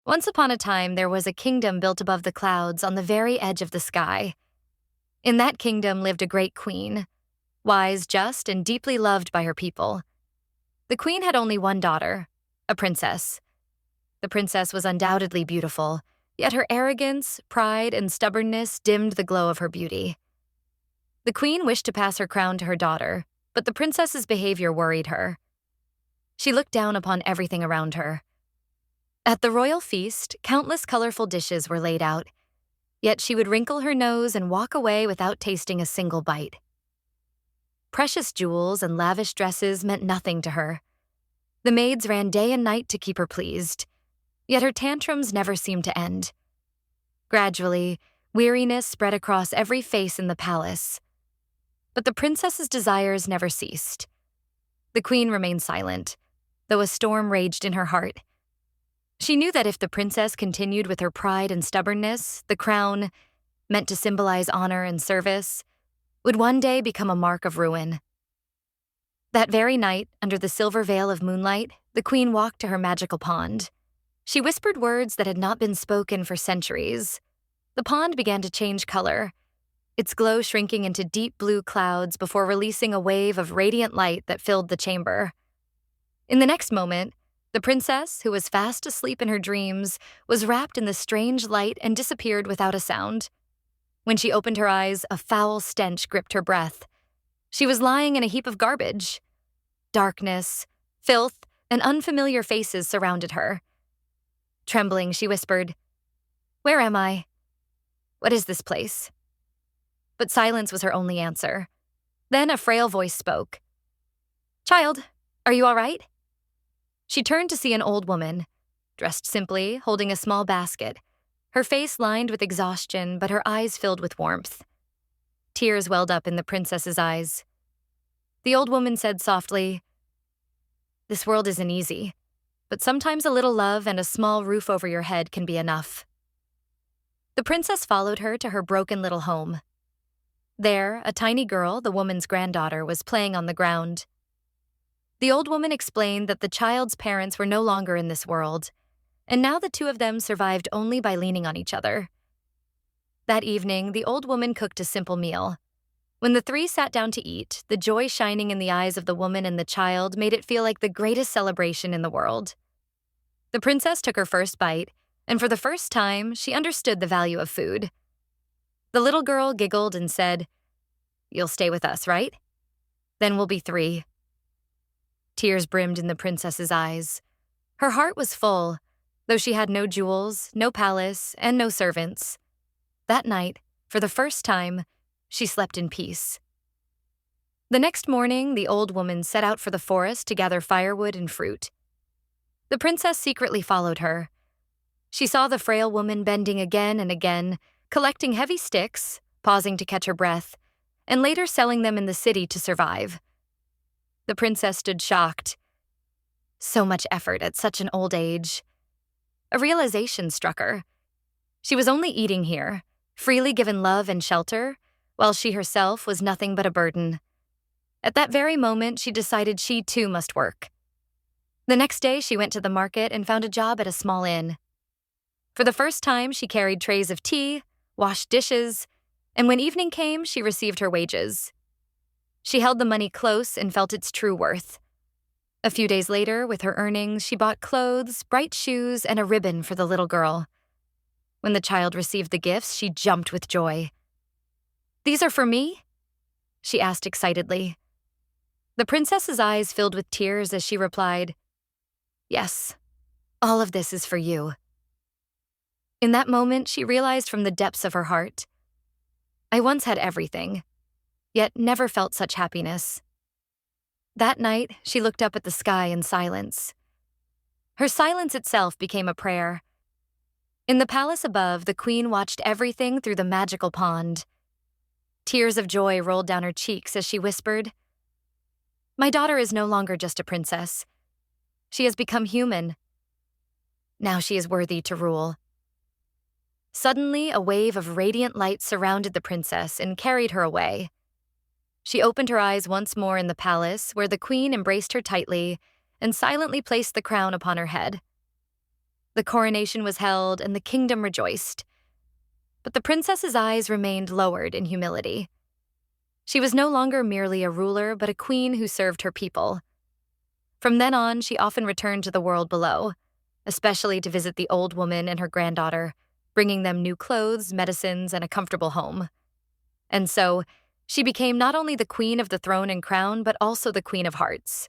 Once upon a time, there was a kingdom built above the clouds on the very edge of the sky. In that kingdom lived a great queen, wise, just, and deeply loved by her people. The queen had only one daughter, a princess. The princess was undoubtedly beautiful, yet her arrogance, pride, and stubbornness dimmed the glow of her beauty. The queen wished to pass her crown to her daughter, but the princess's behavior worried her. She looked down upon everything around her. At the royal feast, countless colorful dishes were laid out, yet she would wrinkle her nose and walk away without tasting a single bite. Precious jewels and lavish dresses meant nothing to her. The maids ran day and night to keep her pleased, yet her tantrums never seemed to end. Gradually, weariness spread across every face in the palace. But the princess's desires never ceased. The queen remained silent, though a storm raged in her heart. She knew that if the princess continued with her pride and stubbornness, the crown, meant to symbolize honor and service, would one day become a mark of ruin. That very night, under the silver veil of moonlight, the queen walked to her magical pond. She whispered words that had not been spoken for centuries. The pond began to change color, its glow shrinking into deep blue clouds before releasing a wave of radiant light that filled the chamber. In the next moment, the princess, who was fast asleep in her dreams, was wrapped in the strange light and disappeared without a sound. When she opened her eyes, a foul stench gripped her breath. She was lying in a heap of garbage. Darkness, filth, and unfamiliar faces surrounded her. Trembling, she whispered, "Where am I? What is this place?" But silence was her only answer. Then a frail voice spoke. "Child, are you all right?" She turned to see an old woman, dressed simply, holding a small basket, her face lined with exhaustion but her eyes filled with warmth. Tears welled up in the princess's eyes. The old woman said softly, "This world isn't easy, but sometimes a little love and a small roof over your head can be enough." The princess followed her to her broken little home. There, a tiny girl, the woman's granddaughter, was playing on the ground. The old woman explained that the child's parents were no longer in this world, and now the two of them survived only by leaning on each other. That evening, the old woman cooked a simple meal. When the three sat down to eat, the joy shining in the eyes of the woman and the child made it feel like the greatest celebration in the world. The princess took her first bite, and for the first time, she understood the value of food. The little girl giggled and said, "You'll stay with us, right? Then we'll be 3. Tears brimmed in the princess's eyes. Her heart was full, though she had no jewels, no palace, and no servants. That night, for the first time, she slept in peace. The next morning, the old woman set out for the forest to gather firewood and fruit. The princess secretly followed her. She saw the frail woman bending again and again, collecting heavy sticks, pausing to catch her breath, and later selling them in the city to survive. The princess stood shocked. So much effort at such an old age. A realization struck her. She was only eating here, freely given love and shelter, while she herself was nothing but a burden. At that very moment, she decided she too must work. The next day, she went to the market and found a job at a small inn. For the first time, she carried trays of tea, washed dishes, and when evening came, she received her wages. She held the money close and felt its true worth. A few days later, with her earnings, she bought clothes, bright shoes, and a ribbon for the little girl. When the child received the gifts, she jumped with joy. "These are for me?" she asked excitedly. The princess's eyes filled with tears as she replied, "Yes, all of this is for you." In that moment, she realized from the depths of her heart, "I once had everything, yet never felt such happiness." That night, she looked up at the sky in silence. Her silence itself became a prayer. In the palace above, the queen watched everything through the magical pond. Tears of joy rolled down her cheeks as she whispered, "My daughter is no longer just a princess. She has become human. Now she is worthy to rule." Suddenly, a wave of radiant light surrounded the princess and carried her away. She opened her eyes once more in the palace, where the queen embraced her tightly and silently placed the crown upon her head. The coronation was held, and the kingdom rejoiced. But the princess's eyes remained lowered in humility. She was no longer merely a ruler, but a queen who served her people. From then on, she often returned to the world below, especially to visit the old woman and her granddaughter, bringing them new clothes, medicines, and a comfortable home. And so, she became not only the queen of the throne and crown, but also the queen of hearts.